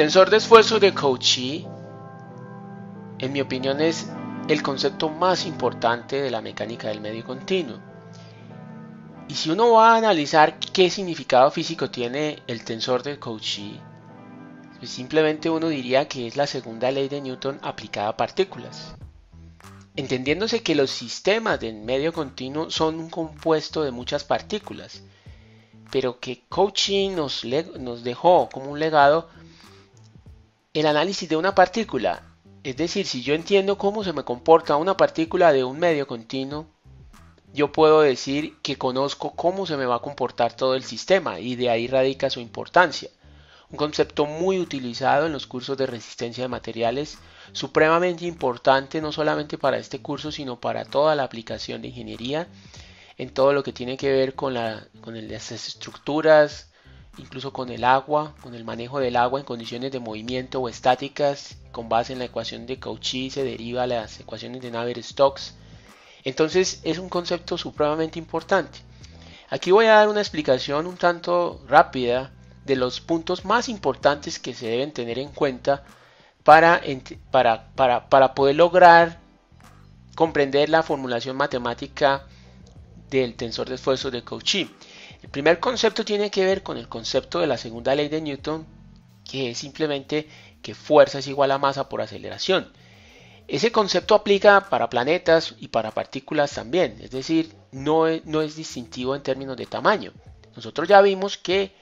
tensor de esfuerzo de Cauchy, en mi opinión, es el concepto más importante de la mecánica del medio continuo. Y si uno va a analizar qué significado físico tiene el tensor de Cauchy, pues simplemente uno diría que es la segunda ley de Newton aplicada a partículas. Entendiéndose que los sistemas de medio continuo son un compuesto de muchas partículas, pero que Cauchy nos dejó como un legado el análisis de una partícula. Es decir, si yo entiendo cómo se me comporta una partícula de un medio continuo, yo puedo decir que conozco cómo se me va a comportar todo el sistema, y de ahí radica su importancia. Un concepto muy utilizado en los cursos de resistencia de materiales, supremamente importante no solamente para este curso, sino para toda la aplicación de ingeniería, en todo lo que tiene que ver con las estructuras, incluso con el agua, con el manejo del agua en condiciones de movimiento o estáticas. Con base en la ecuación de Cauchy se deriva las ecuaciones de Navier-Stokes. Entonces es un concepto supremamente importante. Aquí voy a dar una explicación un tanto rápida de los puntos más importantes que se deben tener en cuenta para poder lograr comprender la formulación matemática del tensor de esfuerzo de Cauchy. El primer concepto tiene que ver con el concepto de la segunda ley de Newton, que es simplemente que fuerza es igual a masa por aceleración. Ese concepto aplica para planetas y para partículas también, es decir, no es distintivo en términos de tamaño. Nosotros ya vimos que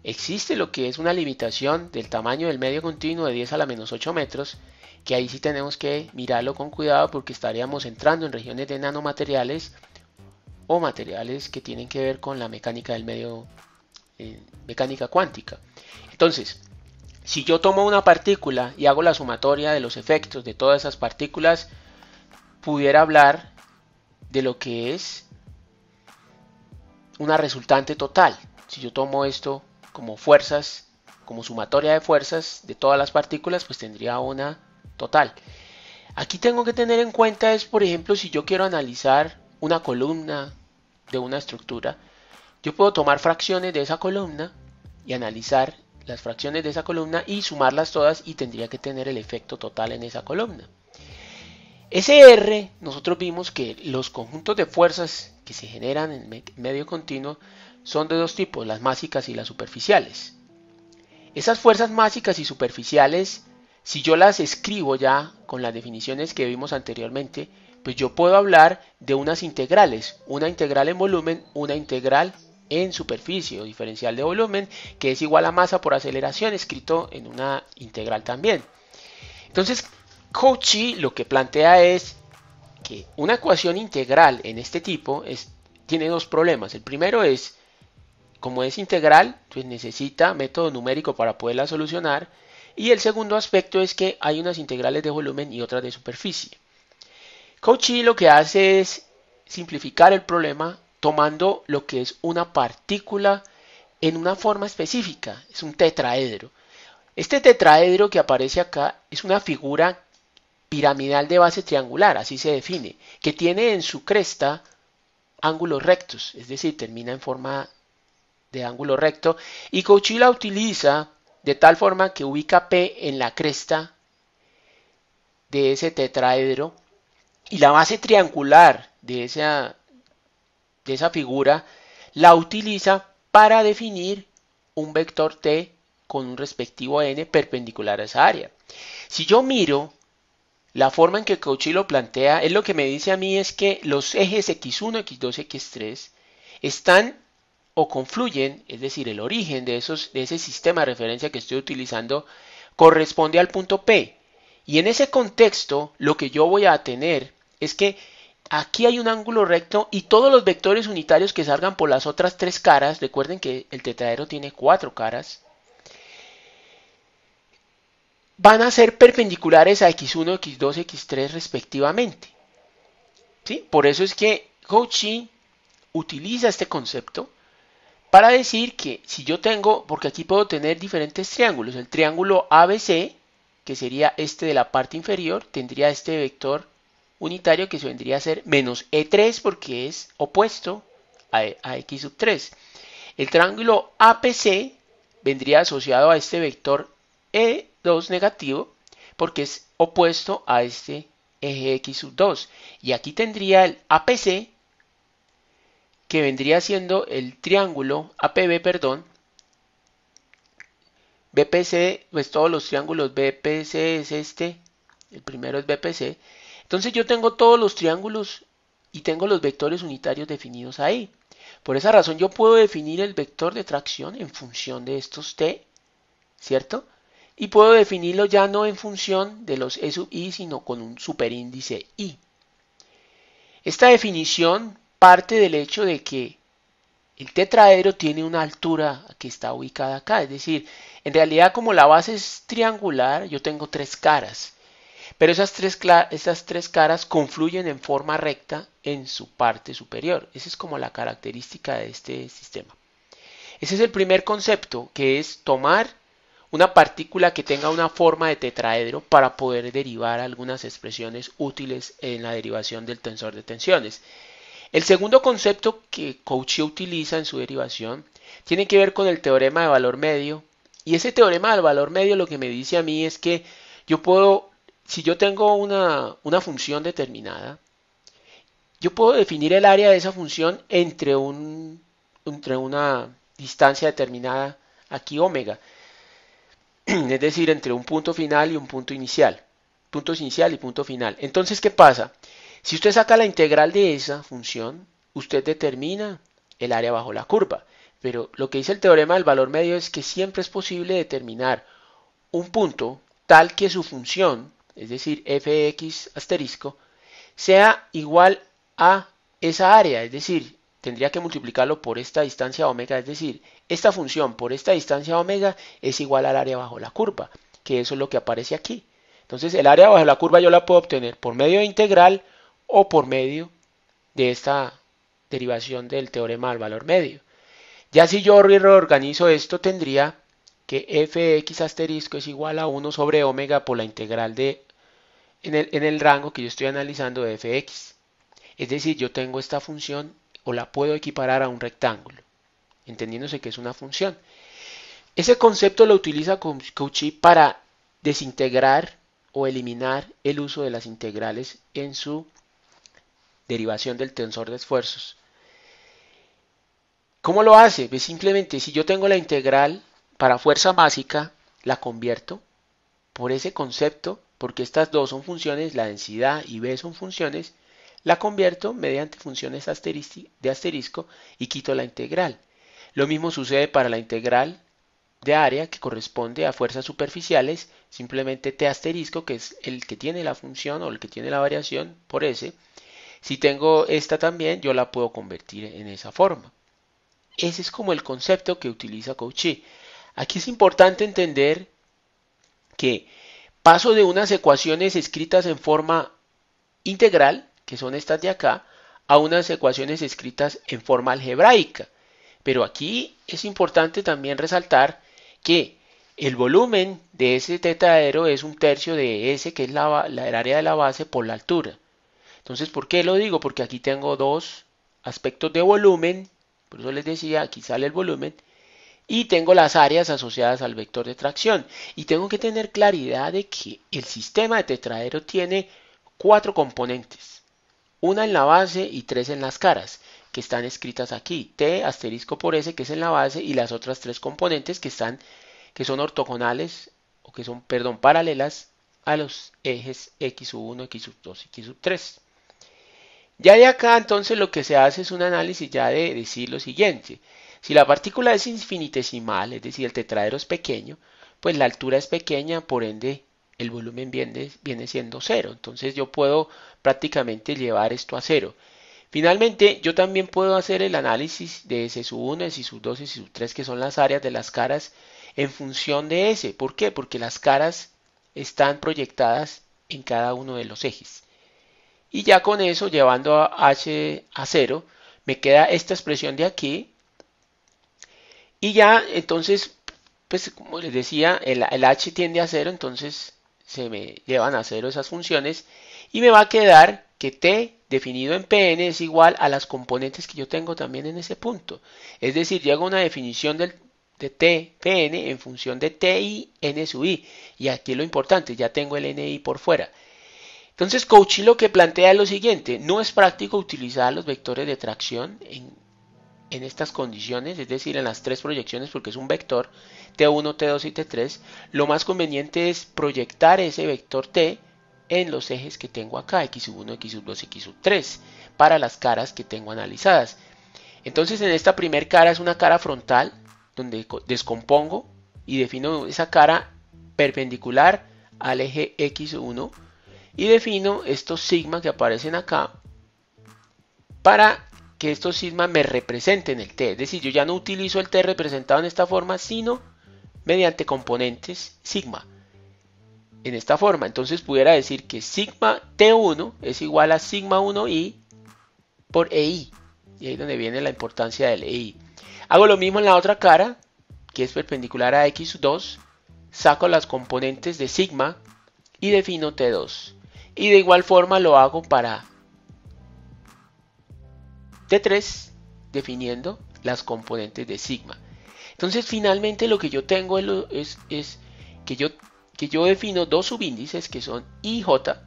existe lo que es una limitación del tamaño del medio continuo de 10 a la menos 8 metros, que ahí sí tenemos que mirarlo con cuidado porque estaríamos entrando en regiones de nanomateriales o materiales que tienen que ver con la mecánica del medio, mecánica cuántica. Entonces, si yo tomo una partícula y hago la sumatoria de los efectos de todas esas partículas, pudiera hablar de lo que es una resultante total. Si yo tomo esto como fuerzas, como sumatoria de fuerzas de todas las partículas, pues tendría una total. Aquí tengo que tener en cuenta es, por ejemplo, si yo quiero analizar una columna de una estructura, yo puedo tomar fracciones de esa columna y analizar las fracciones de esa columna y sumarlas todas, y tendría que tener el efecto total en esa columna. Ese R, nosotros vimos que los conjuntos de fuerzas que se generan en medio continuo son de dos tipos, las másicas y las superficiales. Esas fuerzas másicas y superficiales, si yo las escribo ya con las definiciones que vimos anteriormente, pues yo puedo hablar de unas integrales, una integral en volumen, una integral en superficie o diferencial de volumen, que es igual a masa por aceleración, escrito en una integral también. Entonces, Cauchy lo que plantea es que una ecuación integral en este tipo tiene dos problemas. El primero es, como es integral, pues necesita método numérico para poderla solucionar. Y el segundo aspecto es que hay unas integrales de volumen y otras de superficie. Cauchy lo que hace es simplificar el problema tomando lo que es una partícula en una forma específica. Es un tetraedro. Este tetraedro que aparece acá es una figura piramidal de base triangular, así se define, que tiene en su cresta ángulos rectos, es decir, termina en forma de ángulo recto, y Cauchy la utiliza de tal forma que ubica P en la cresta de ese tetraedro, y la base triangular de esa figura la utiliza para definir un vector t con un respectivo n perpendicular a esa área. Si yo miro la forma en que Cauchy lo plantea, él lo que me dice a mí es que los ejes x1, x2, x3 están o confluyen, es decir, el origen de ese sistema de referencia que estoy utilizando corresponde al punto P. Y en ese contexto, lo que yo voy a tener es que aquí hay un ángulo recto y todos los vectores unitarios que salgan por las otras tres caras, recuerden que el tetraedro tiene 4 caras, van a ser perpendiculares a x1, x2, x3 respectivamente. ¿Sí? Por eso es que Cauchy utiliza este concepto para decir que si yo tengo, porque aquí puedo tener diferentes triángulos, el triángulo ABC, que sería este de la parte inferior, tendría este vector unitario que vendría a ser menos E3 porque es opuesto a X sub 3. El triángulo APC vendría asociado a este vector E2 negativo porque es opuesto a este eje X sub 2. Y aquí tendría el APC, que vendría siendo el triángulo APB, perdón. BPC, pues todos los triángulos BPC es este. El primero es BPC. Entonces yo tengo todos los triángulos y tengo los vectores unitarios definidos ahí. Por esa razón yo puedo definir el vector de tracción en función de estos T, ¿cierto? Y puedo definirlo ya no en función de los E sub I, sino con un superíndice I. Esta definición parte del hecho de que el tetraedro tiene una altura que está ubicada acá, es decir, en realidad como la base es triangular, yo tengo tres caras, pero esas tres caras confluyen en forma recta en su parte superior. Esa es como la característica de este sistema. Ese es el primer concepto, que es tomar una partícula que tenga una forma de tetraedro para poder derivar algunas expresiones útiles en la derivación del tensor de tensiones. El segundo concepto que Cauchy utiliza en su derivación tiene que ver con el teorema de valor medio. Y ese teorema del valor medio lo que me dice a mí es que yo puedo, si yo tengo una función determinada, yo puedo definir el área de esa función entre una distancia determinada, aquí omega, es decir, entre un punto final y un punto inicial. Punto inicial y punto final. Entonces, ¿qué pasa? Si usted saca la integral de esa función, usted determina el área bajo la curva. Pero lo que dice el teorema del valor medio es que siempre es posible determinar un punto tal que su función, es decir, fx asterisco, sea igual a esa área, es decir, tendría que multiplicarlo por esta distancia omega, es decir, esta función por esta distancia omega es igual al área bajo la curva, que eso es lo que aparece aquí. Entonces el área bajo la curva yo la puedo obtener por medio de integral o por medio de esta derivación del teorema del valor medio. Ya si yo reorganizo esto, tendría que fx asterisco es igual a 1 sobre omega por la integral de en el rango que yo estoy analizando de fx. Es decir, yo tengo esta función o la puedo equiparar a un rectángulo, entendiéndose que es una función. Ese concepto lo utiliza Cauchy para desintegrar o eliminar el uso de las integrales en su derivación del tensor de esfuerzos. ¿Cómo lo hace? Pues simplemente si yo tengo la integral para fuerza másica, la convierto por ese concepto, porque estas dos son funciones, la densidad y B son funciones, la convierto mediante funciones de asterisco y quito la integral. Lo mismo sucede para la integral de área que corresponde a fuerzas superficiales, simplemente T asterisco, que es el que tiene la función o el que tiene la variación por S. Si tengo esta también, yo la puedo convertir en esa forma. Ese es como el concepto que utiliza Cauchy. Aquí es importante entender que paso de unas ecuaciones escritas en forma integral, que son estas de acá, a unas ecuaciones escritas en forma algebraica. Pero aquí es importante también resaltar que el volumen de ese tetraedro es un tercio de S, que es el área de la base, por la altura. Entonces, ¿por qué lo digo? Porque aquí tengo dos aspectos de volumen, por eso les decía, aquí sale el volumen, y tengo las áreas asociadas al vector de tracción. Y tengo que tener claridad de que el sistema de tetraedro tiene 4 componentes, una en la base y 3 en las caras, que están escritas aquí, T asterisco por S, que es en la base, y las otras 3 componentes que son ortogonales, o que son, perdón, paralelas a los ejes X1, X2 y X3. Ya de acá entonces lo que se hace es un análisis ya de decir lo siguiente: si la partícula es infinitesimal, es decir, el tetraedro es pequeño, pues la altura es pequeña, por ende el volumen viene siendo cero. Entonces yo puedo prácticamente llevar esto a cero. Finalmente, yo también puedo hacer el análisis de S1, S2, S3, que son las áreas de las caras en función de S. ¿Por qué? Porque las caras están proyectadas en cada uno de los ejes. Y ya con eso, llevando a H a 0, me queda esta expresión de aquí. Y ya, entonces, pues como les decía, el H tiende a 0, entonces se me llevan a 0 esas funciones. Y me va a quedar que T definido en Pn es igual a las componentes que yo tengo también en ese punto. Es decir, llego a una definición del de t pn en función de ti n sub i. Y aquí lo importante, ya tengo el ni por fuera. Entonces Cauchy lo que plantea es lo siguiente: no es práctico utilizar los vectores de tracción en estas condiciones, es decir, en las tres proyecciones, porque es un vector t1, t2 y t3. Lo más conveniente es proyectar ese vector t en los ejes que tengo acá, x1, x2, x3, para las caras que tengo analizadas. Entonces en esta primera cara es una cara frontal, donde descompongo y defino esa cara perpendicular al eje x1 y defino estos sigma que aparecen acá para que estos sigma me representen el t. Es decir, yo ya no utilizo el t representado en esta forma, sino mediante componentes sigma en esta forma. Entonces pudiera decir que sigma t1 es igual a sigma 1i por ei. Y ahí es donde viene la importancia del ei. Hago lo mismo en la otra cara, que es perpendicular a x2. Saco las componentes de sigma y defino t2. Y de igual forma lo hago para t3, definiendo las componentes de sigma. Entonces finalmente lo que yo tengo es que yo defino dos subíndices que son i y j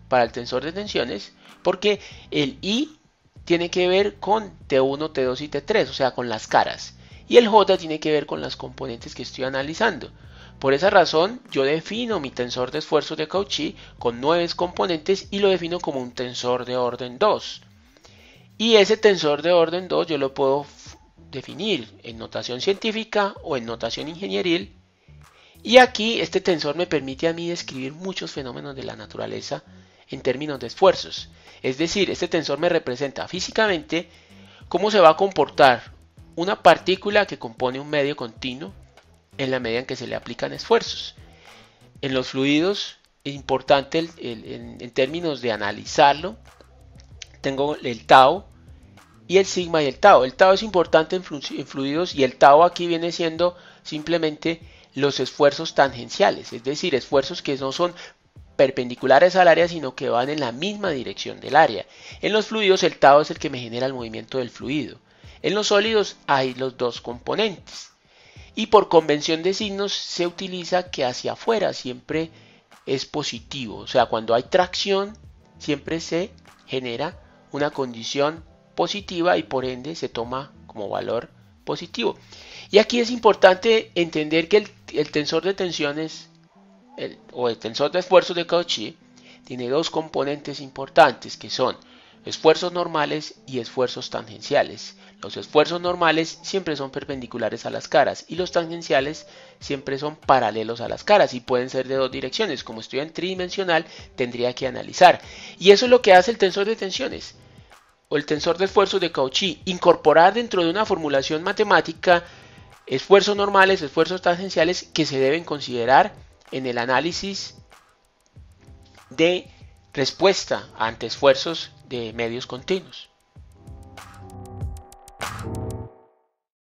para el tensor de tensiones, porque el i tiene que ver con t1, t2 y t3, o sea, con las caras, y el j tiene que ver con las componentes que estoy analizando. Por esa razón yo defino mi tensor de esfuerzos de Cauchy con 9 componentes y lo defino como un tensor de orden 2. Y ese tensor de orden 2 yo lo puedo definir en notación científica o en notación ingenieril. Y aquí este tensor me permite a mí describir muchos fenómenos de la naturaleza en términos de esfuerzos. Es decir, este tensor me representa físicamente cómo se va a comportar una partícula que compone un medio continuo en la medida en que se le aplican esfuerzos. En los fluidos es importante en términos de analizarlo. Tengo el tau y el sigma y el tau. El tau es importante en fluidos y el tau aquí viene siendo simplemente los esfuerzos tangenciales, es decir, esfuerzos que no son perpendiculares al área, sino que van en la misma dirección del área. En los fluidos el tau es el que me genera el movimiento del fluido. En los sólidos hay los dos componentes. Y por convención de signos se utiliza que hacia afuera siempre es positivo. O sea, cuando hay tracción siempre se genera una condición positiva y por ende se toma como valor positivo. Y aquí es importante entender que el tensor de tensiones o el tensor de esfuerzos de Cauchy tiene dos componentes importantes que son esfuerzos normales y esfuerzos tangenciales. Los esfuerzos normales siempre son perpendiculares a las caras y los tangenciales siempre son paralelos a las caras y pueden ser de dos direcciones. Como estoy en tridimensional, tendría que analizar. Y eso es lo que hace el tensor de tensiones o el tensor de esfuerzos de Cauchy, incorporar dentro de una formulación matemática esfuerzos normales, esfuerzos tangenciales que se deben considerar en el análisis de respuesta ante esfuerzos de medios continuos.